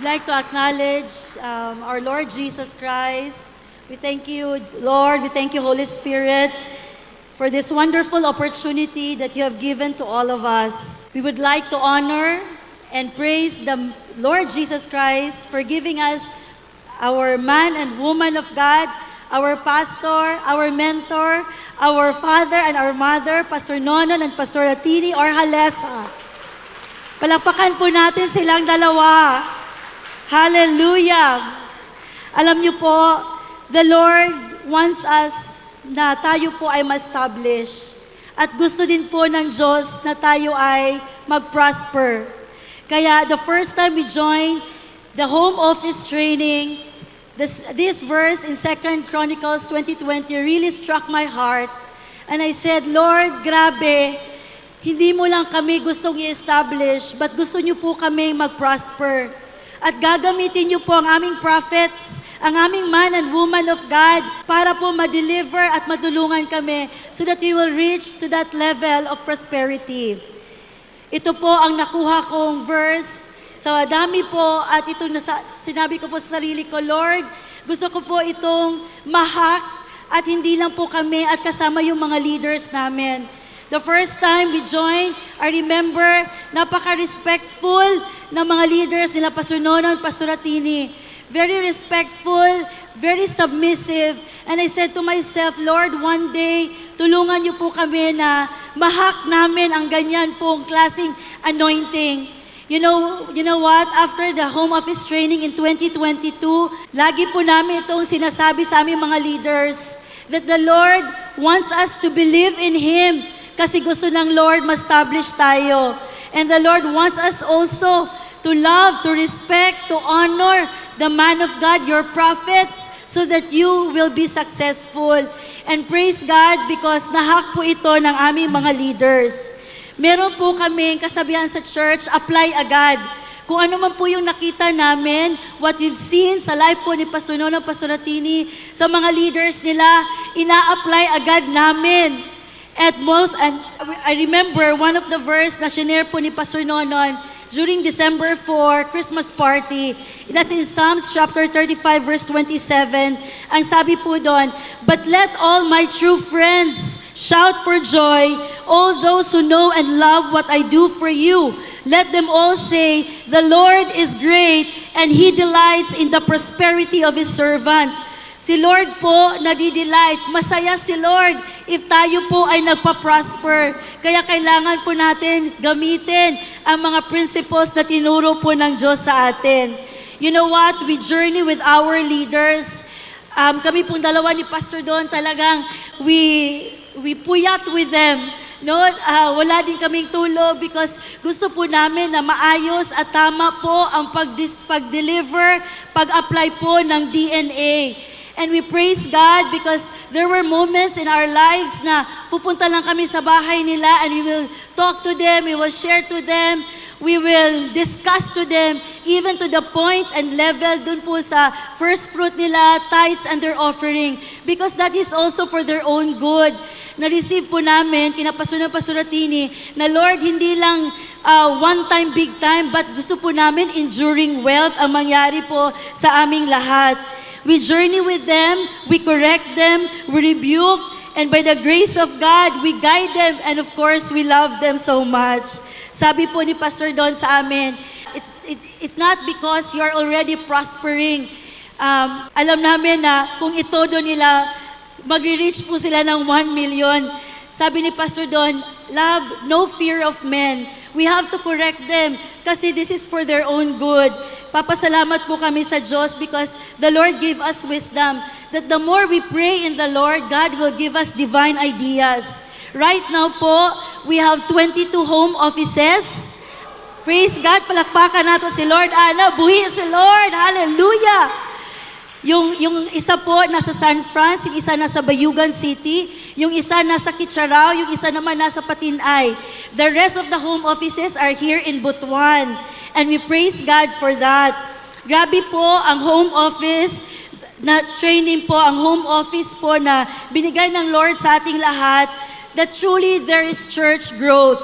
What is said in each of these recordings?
I'd like to acknowledge our Lord Jesus Christ. We thank you, Lord. We thank you, Holy Spirit, for this wonderful opportunity that you have given to all of us. We would like to honor and praise the Lord Jesus Christ for giving us our man and woman of God, our pastor, our mentor, our father and our mother, Pastor Nonon and Pastor Atini or Halesa. Palakpakan po natin silang dalawa. Hallelujah! Alam niyo po, the Lord wants us na tayo po ay ma-establish. At gusto din po ng Diyos na tayo ay mag-prosper. Kaya the first time we joined the home office training, this verse in 2 Chronicles 20:20 really struck my heart. And I said, Lord, grabe, hindi mo lang kami gustong i-establish, but gusto niyo po kami mag-prosper. At gagamitin niyo po ang aming prophets, ang aming man and woman of God para po ma-deliver at matulungan kami so that we will reach to that level of prosperity. Ito po ang nakuha kong verse sa dami po at ito sinabi ko po sa sarili ko, Lord, gusto ko po itong mahak at hindi lang po kami at kasama yung mga leaders namin. The first time we joined, I remember, napaka-respectful ng mga leaders nila Pastor Nono and Pastor Atini. Very respectful, very submissive. And I said to myself, Lord, one day, tulungan niyo po kami na mahak namin ang ganyan pong klaseng anointing. You know what? After the home office training in 2022, lagi po namin itong sinasabi sa aming mga leaders that the Lord wants us to believe in Him. Kasi gusto ng Lord ma-establish tayo. And the Lord wants us also to love, to respect, to honor the man of God, your prophets, so that you will be successful. And praise God because nahak po ito ng aming mga leaders. Meron po kami kasabihan sa church, apply agad. Kung ano man po yung nakita namin, what we've seen sa life po ni Pastor Nono, Pastor Atini, sa mga leaders nila, ina-apply agad namin. And I remember one of the verse na shinare po ni Pastor Nonon during December 4, Christmas party. That's in Psalms chapter 35, verse 27. Ang sabi po doon, but let all my true friends shout for joy, all those who know and love what I do for you. Let them all say, the Lord is great, and He delights in the prosperity of His servant. Si Lord po nadidelight. Masaya si Lord if tayo po ay nagpa-prosper. Kaya kailangan po natin gamitin ang mga principles na tinuro po ng Diyos sa atin. You know what? We journey with our leaders. Kami pong dalawa ni Pastor Don talagang we puyat with them. No, wala din kaming tulog because gusto po namin na maayos at tama po ang pag-deliver, pag-apply po ng DNA. And we praise God because there were moments in our lives na pupunta lang kami sa bahay nila and we will talk to them, we will share to them, we will discuss to them, even to the point and level dun po sa first fruit nila, tithes and their offering. Because that is also for their own good. Na-receive po namin, kinapastor ng Pastor Atini, na Lord, hindi lang one time, big time, but gusto po namin enduring wealth ang mangyari po sa aming lahat. We journey with them, we correct them, we rebuke, and by the grace of God, we guide them, and of course, we love them so much. Sabi po ni Pastor Don sa amin, it's not because you're already prospering. Alam namin na kung itodo nila, magre-reach po sila ng 1 million. Sabi ni Pastor Don, love, no fear of men. We have to correct them kasi this is for their own good. Papasalamat po kami sa Diyos because the Lord gave us wisdom. That the more we pray in the Lord, God will give us divine ideas. Right now po, we have 22 home offices. Praise God, palakpakan nato si Lord. Ana, buhi si Lord. Hallelujah. Yung isa po nasa San Francisco, yung isa nasa Bayugan City, yung isa nasa Kitcharao, yung isa naman nasa Patinay. The rest of the home offices are here in Butuan. And we praise God for that. Grabe po ang home office, na training po, ang home office po na binigay ng Lord sa ating lahat, that truly there is church growth.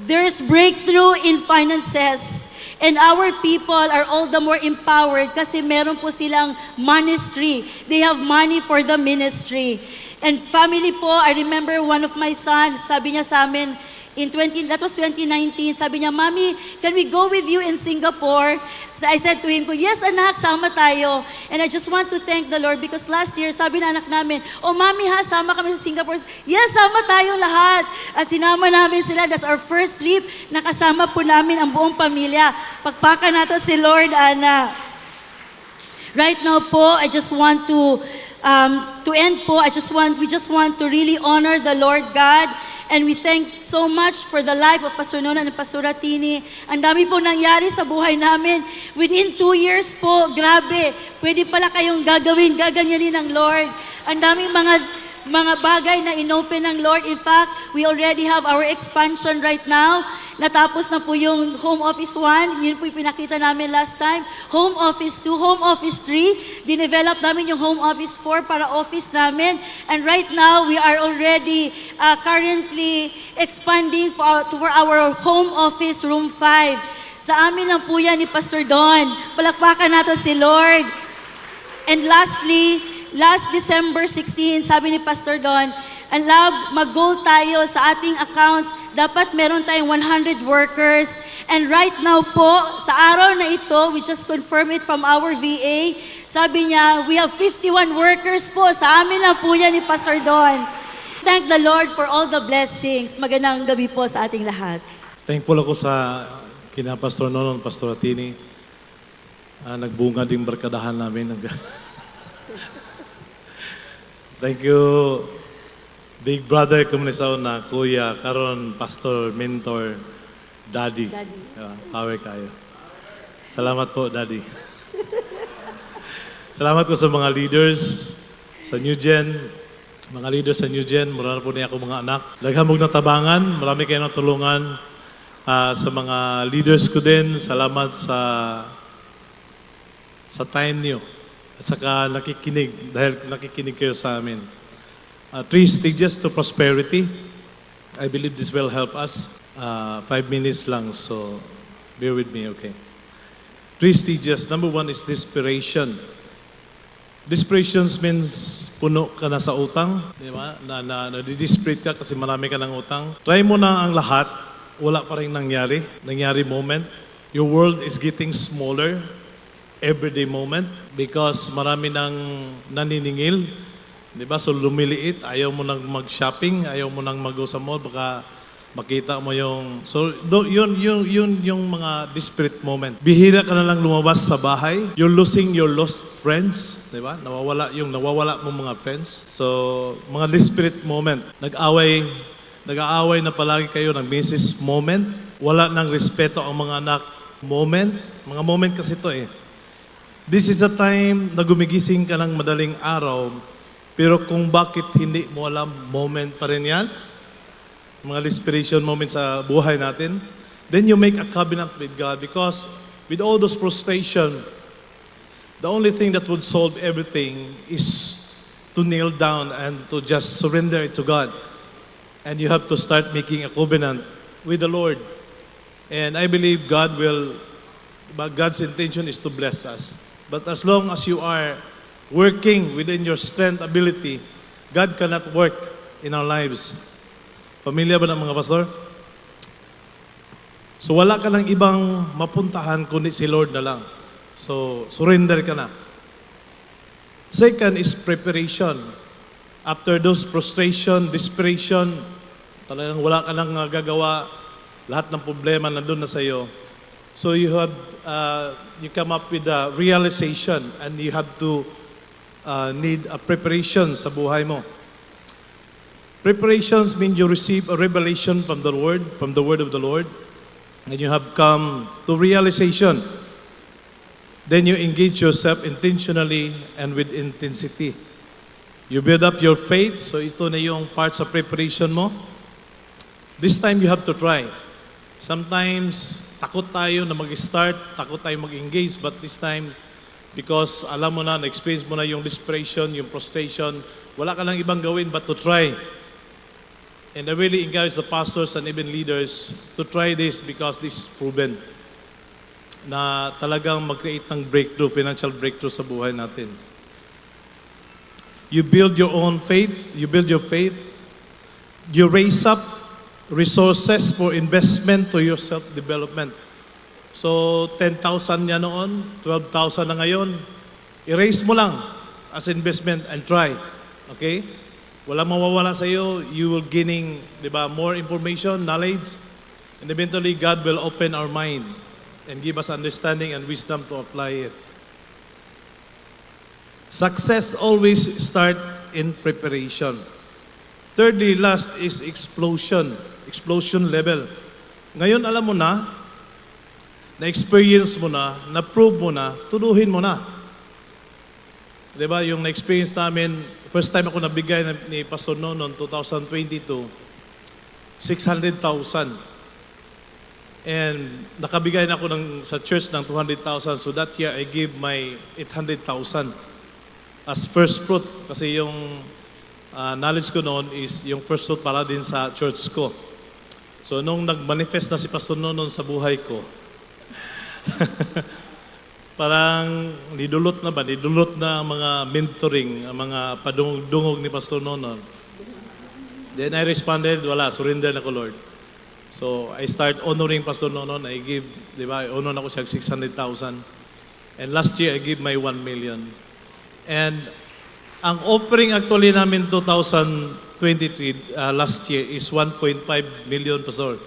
There's breakthrough in finances. And our people are all the more empowered kasi meron po silang ministry. They have money for the ministry. And family po, I remember one of my sons, sabi niya sa amin, that was 2019, sabi niya, Mommy, can we go with you in Singapore? So I said to him, yes anak, sama tayo. And I just want to thank the Lord because last year, sabi na anak namin, oh Mommy ha, sama kami sa Singapore. Yes, sama tayo lahat. At sinama namin sila, that's our first trip, nakasama po namin ang buong pamilya. Pagpakan natin si Lord, Ana. Right now po, I just want to end po, we just want to really honor the Lord God. And we thank so much for the life of Pastor Nona and Pastor Tini. Ang dami po nangyari sa buhay namin. Within 2 years po, grabe, pwede pala kayong gaganyanin ng Lord. Ang daming mga bagay na inopen ng Lord. In fact, we already have our expansion right now. Natapos na po yung Home Office 1. Yun po yung pinakita namin last time. Home Office 2, Home Office 3. Dinevelop namin yung Home Office 4 para office namin. And right now, we are already currently expanding for our Home Office Room 5. Sa amin lang po yan ni Pastor Don. Palakpakan natin si Lord. And lastly, last December 16, sabi ni Pastor Don, and love, mag-goal tayo sa ating account. Dapat meron tayong 100 workers. And right now po, sa araw na ito, we just confirm it from our VA. Sabi niya, we have 51 workers po. Sa amin lang po yan ni Pastor Don. Thank the Lord for all the blessings. Magandang gabi po sa ating lahat. Thankful ako sa kina Pastor Nonon, Pastor Tini. Nagbunga ding barkadahan namin. Thank you, Big Brother Kumunisaw na Kuya, karon Pastor, Mentor, Daddy. Power kayo. Salamat po, Daddy. Salamat ko sa mga leaders sa New Gen, mga leaders sa New Gen, mura na po niya ako mga anak. Naghamog na tabangan, marami kayo ng tulungan sa mga leaders ko din. Salamat sa time niyo. At saka nakikinig, dahil nakikinig kayo sa amin. 3 stages to prosperity. I believe this will help us. 5 minutes lang, so bear with me, okay? 3 stages. Number 1 is desperation. Desperation means puno ka na sa utang, di ba? Na-desperate ka kasi marami ka ng utang. Try mo na ang lahat, wala pa rin nangyari moment. Your world is getting smaller, everyday moment, because marami nang naniningil. Di ba? So lumiliit, ayaw mo nang mag-shopping, ayaw mo nang mag-go sa mall, baka makita mo yung... So yun yung mga desperate moment. Bihira ka na lang lumabas sa bahay. You're losing your lost friends. Di ba? Nawawala mo mga friends. So mga desperate moment. Nag-aaway na palagi kayo ng misis moment. Wala nang respeto ang mga anak moment. Mga moment kasi ito eh. This is a time na gumigising ka ng madaling araw, pero kung bakit hindi mo alam, moment pa rin yan. Mga desperation moments sa buhay natin. Then you make a covenant with God because with all those frustration, the only thing that would solve everything is to kneel down and to just surrender it to God. And you have to start making a covenant with the Lord. And I believe God's intention is to bless us. But as long as you are working within your strength, ability, God cannot work in our lives. Pamilya ba ng mga pastor? So wala ka ng ibang mapuntahan kundi si Lord na lang. So surrender ka na. Second is preparation. After those frustration, desperation, talagang wala ka nang gagawa, lahat ng problema nandun na sa iyo. So you come up with a realization and you have to need a preparation sa buhay mo. Preparations mean you receive a revelation from the word of the Lord, and you have come to realization. Then you engage yourself intentionally and with intensity. You build up your faith, so ito na yung parts of preparation mo. This time you have to try. Sometimes takot tayo na mag-start, takot tayo mag-engage, but this time, because alam mo na, na-experience mo na yung desperation, yung frustration, wala ka lang ibang gawin but to try. And I really encourage the pastors and even leaders to try this because this is proven. na talagang mag-create ng breakthrough, financial breakthrough sa buhay natin. You build your own faith, you build your faith, you raise up resources for investment to your self-development. So, 10,000 niya noon, 12,000 na ngayon. I-raise mo lang as investment and try. Okay? Walang mawawala sa iyo. You will gaining, di ba, more information, knowledge, and eventually God will open our mind and give us understanding and wisdom to apply it. Success always start in preparation. Thirdly, last is explosion level. Ngayon alam mo na-experience mo na-prove mo na, tuduhin mo na. Diba, yung na-experience namin, first time ako nabigay ni Pastor noon 2022, 600,000. And nakabigay na ako sa church ng 200,000. So that year, I gave my 800,000 as first fruit. Kasi yung knowledge ko noon is yung first fruit para din sa church ko. So nung nag-manifest na si Pastor noon sa buhay ko, parang nidulot na ang mga mentoring, ang mga padungog ni Pastor noon. Then I responded, surrender na ko, Lord. So I start honoring Pastor noon. I give, di ba, honor na ko siya 600,000. And last year, I give my 1 million. And ang offering actually namin 2023, last year, is 1.5 million, Pastor.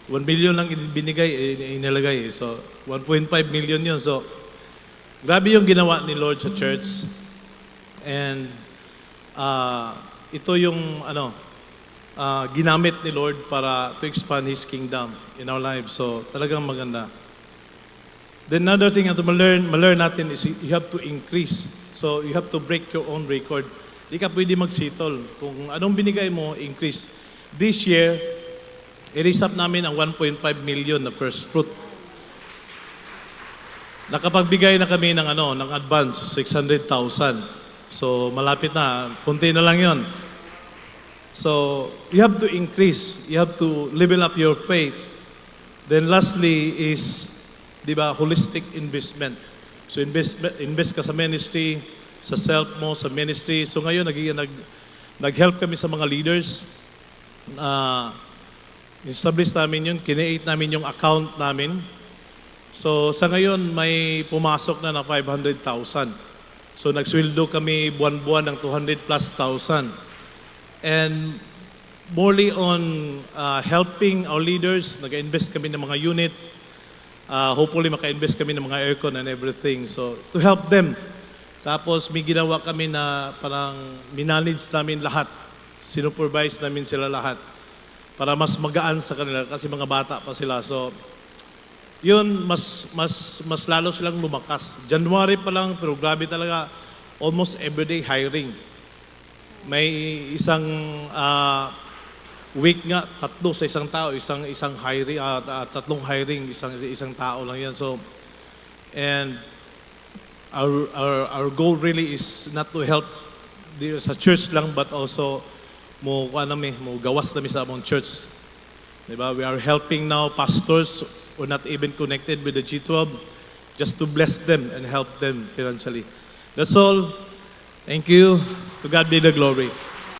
1 million lang inilagay. So, 1.5 million yun. So, grabe yung ginawa ni Lord sa church. And ito yung ginamit ni Lord para to expand His kingdom in our lives. So, talagang maganda. Then another thing na ma-learn natin is you have to increase. So, you have to break your own record. Hindi ka pwede magsitol. Kung anong binigay mo, increase. This year, i-raise up namin ang 1.5 million na first fruit. Nakapagbigay na kami ng advance, 600,000. So, malapit na. Kunti na lang yon. So, you have to increase. You have to level up your faith. Then lastly is, di ba, holistic investment. So, invest ka sa ministry, sa self mo, sa ministry. So, ngayon, nag-help kami sa mga leaders. Establish namin yun, kinreate namin yung account namin. So, sa ngayon, may pumasok na 500,000. So, nagsweldo kami buwan-buwan ng 200 plus thousand. And morely on helping our leaders, nag-invest kami ng mga unit. Hopefully, maka-invest kami ng mga aircon and everything. So, to help them. Tapos, may ginawa kami na parang minanage namin lahat. Sinupervise namin sila lahat. Para mas magaan sa kanila kasi mga bata pa sila. So, yun, mas lalo silang lumakas. January pa lang, pero grabe talaga, almost everyday hiring. May isang week nga, 3 sa isang tao, isang hiring, 3 hiring, isang tao lang yan. So, and our goal really is not to help sa church lang, but also mo gawas nami sa among church. Diba? We are helping now pastors who are not even connected with the G12 just to bless them and help them financially. That's all. Thank you. To God be the glory.